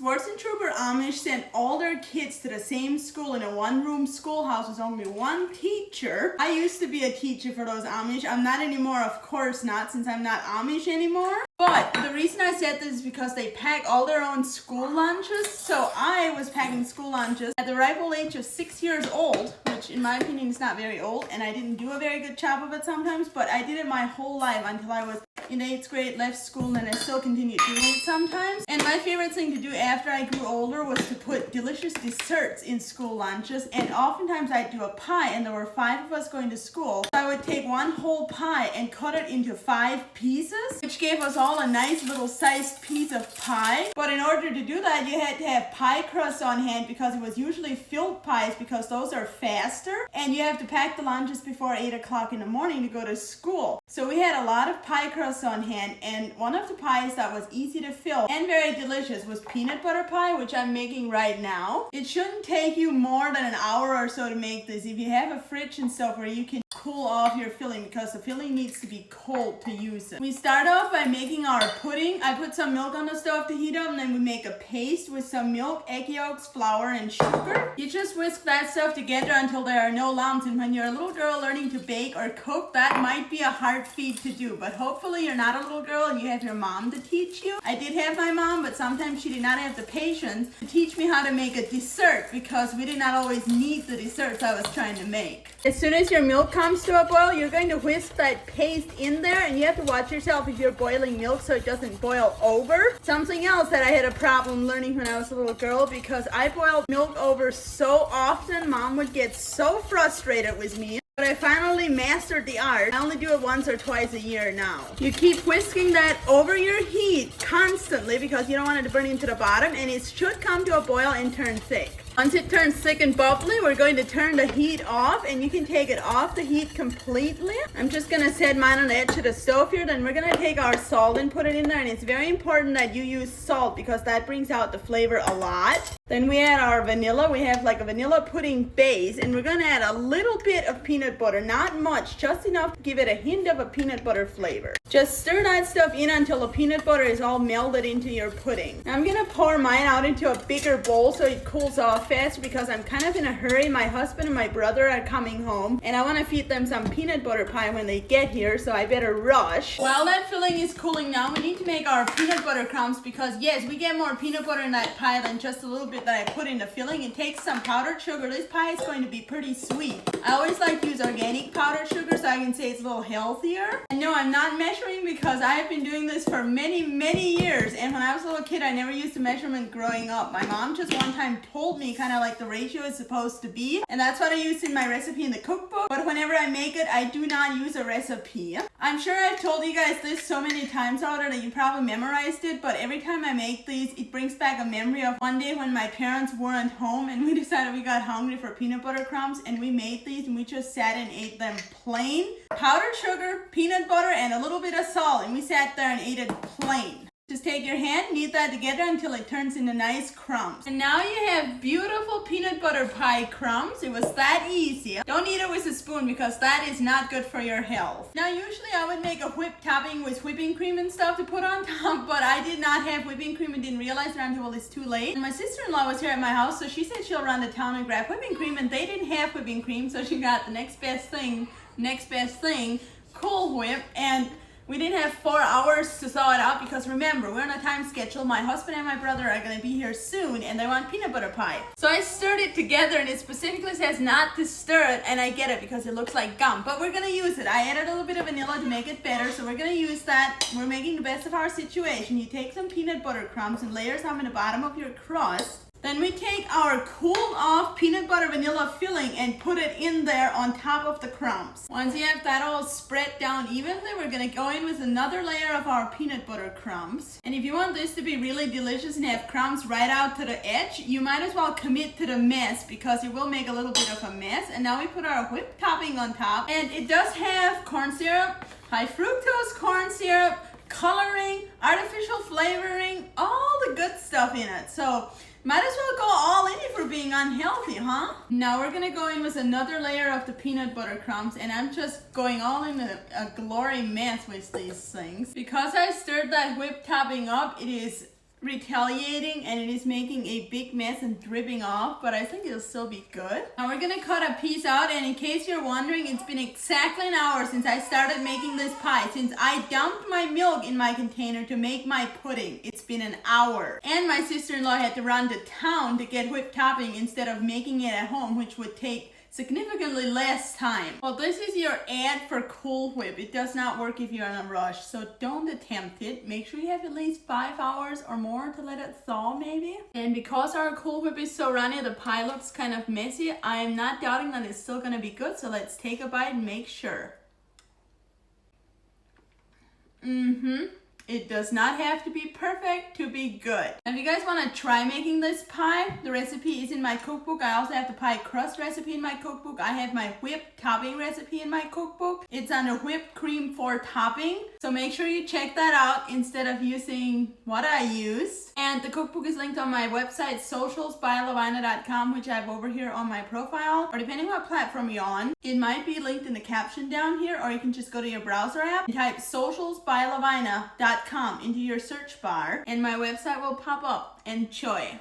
Swartz and Trooper Amish sent all their kids to the same school in a one-room schoolhouse with only one teacher. I used to be a teacher for those Amish. I'm not anymore, of course not, since I'm not Amish anymore. But the reason I said this is because they pack all their own school lunches. So I was packing school lunches at the ripe old age of 6 years old, which in my opinion is not very old, and I didn't do a very good job of it sometimes, but I did it my whole life until I was in 8th grade, left school, and I still continued doing it sometimes. And my favorite thing to do after I grew older was to put delicious desserts in school lunches, and oftentimes I'd do a pie, and there were 5 of us going to school. So I would take one whole pie and cut it into 5 pieces, which gave us all a nice little sized piece of pie. But in order to do that, you had to have pie crusts on hand because it was usually filled pies because those are faster, and you have to pack the lunches before 8 o'clock in the morning to go to school. So we had a lot of pie crusts on hand, and one of the pies that was easy to fill and very delicious was peanut butter pie, which I'm making right now. It shouldn't take you more than an hour or so to make this if you have a fridge and stuff where you can cool off your filling, because the filling needs to be cold to use it. We start off by making our pudding. I put some milk on the stove to heat up, and then we make a paste with some milk, egg yolks, flour, and sugar. You just whisk that stuff together until there are no lumps, and when you're a little girl learning to bake or cook, that might be a hard feat to do, but hopefully you're not a little girl and you have your mom to teach you. I did have my mom, but sometimes she did not have the patience to teach me how to make a dessert because we did not always need the desserts I was trying to make. As soon as your milk comes to a boil, you're going to whisk that paste in there, and you have to watch yourself if you're boiling milk so it doesn't boil over. Something else that I had a problem learning when I was a little girl, because I boiled milk over so often, Mom would get so frustrated with me. But I finally mastered the art. I only do it once or twice a year now. You keep whisking that over your heat constantly because you don't want it to burn into the bottom, and it should come to a boil and turn thick. Once it turns thick and bubbly, we're going to turn the heat off, and you can take it off the heat completely. I'm just going to set mine on the edge of the stove here. Then we're going to take our salt and put it in there, and it's very important that you use salt because that brings out the flavor a lot. Then we add our vanilla. We have like a vanilla pudding base, and we're going to add a little bit of peanut butter. Not much, just enough to give it a hint of a peanut butter flavor. Just stir that stuff in until the peanut butter is all melded into your pudding. Now I'm going to pour mine out into a bigger bowl so it cools off faster because I'm kind of in a hurry. My husband and my brother are coming home, and I want to feed them some peanut butter pie when they get here, so I better rush. While that filling is cooling now, we need to make our peanut butter crumbs because yes, we get more peanut butter in that pie than just a little bit that I put in the filling. It takes some powdered sugar. This pie is going to be pretty sweet. I always like to use organic powdered sugar so I can say it's a little healthier. And no, I'm not measuring because I have been doing this for many, many years, and when I was a little kid, I never used a measurement growing up. My mom just one time told me kind of like the ratio is supposed to be, and that's what I used in my recipe in the cookbook, but whenever I make it, I do not use a recipe. I'm sure I've told you guys this so many times already that you probably memorized it, but every time I make these, it brings back a memory of one day when my parents weren't home and we decided we got hungry for peanut butter crumbs, and we made these and we just sat and ate them plain. Powdered sugar, peanut butter, and a little bit of salt, and we sat there and ate it plain. Just take your hand, knead that together until it turns into nice crumbs. And now you have beautiful peanut butter pie crumbs. It was that easy. Don't eat it with a spoon because that is not good for your health. Now usually I would make a whipped topping with whipping cream and stuff to put on top, but I did not have whipping cream and didn't realize it until it's too late. And my sister-in-law was here at my house, so she said she'll run to town and grab whipping cream, and they didn't have whipping cream, so she got the next best thing, Cool Whip, and we didn't have 4 hours to thaw it out because remember, we're on a time schedule. My husband and my brother are going to be here soon and they want peanut butter pie. So I stirred it together, and it specifically says not to stir it, and I get it because it looks like gum, but we're going to use it. I added a little bit of vanilla to make it better, so we're going to use that. We're making the best of our situation. You take some peanut butter crumbs and layer some in the bottom of your crust. Then we take our cooled off peanut butter vanilla filling and put it in there on top of the crumbs. Once you have that all spread down evenly, we're going to go in with another layer of our peanut butter crumbs. And if you want this to be really delicious and have crumbs right out to the edge, you might as well commit to the mess because it will make a little bit of a mess. And now we put our whipped topping on top, and it does have corn syrup, high fructose corn syrup, coloring, artificial flavoring, all the good stuff in it. So might as well go all in if we're being unhealthy, huh? Now we're gonna go in with another layer of the peanut butter crumbs, and I'm just going all in a glory mess with these things. Because I stirred that whipped topping up, it is retaliating and it is making a big mess and dripping off, but I think it'll still be good. Now we're gonna cut a piece out, and in case you're wondering, it's been exactly an hour since I started making this pie, since I dumped my milk in my container to make my pudding. It's been an hour. And my sister-in-law had to run to town to get whipped topping instead of making it at home, which would take significantly less time. Well, this is your ad for Cool Whip. It does not work if you're in a rush, so don't attempt it. Make sure you have at least 5 hours or more to let it thaw maybe. And because our Cool Whip is so runny, the pie looks kind of messy. I am not doubting that it's still gonna be good, so let's take a bite and make sure. It does not have to be perfect to be good. Now, if you guys want to try making this pie, the recipe is in my cookbook. I also have the pie crust recipe in my cookbook. I have my whipped topping recipe in my cookbook. It's under whipped cream for topping. So make sure you check that out instead of using what I used. And the cookbook is linked on my website, socialsbylavina.com, which I have over here on my profile. Or depending on what platform you're on, it might be linked in the caption down here, or you can just go to your browser app and type socialsbylavina.com into your search bar, and my website will pop up. Enjoy.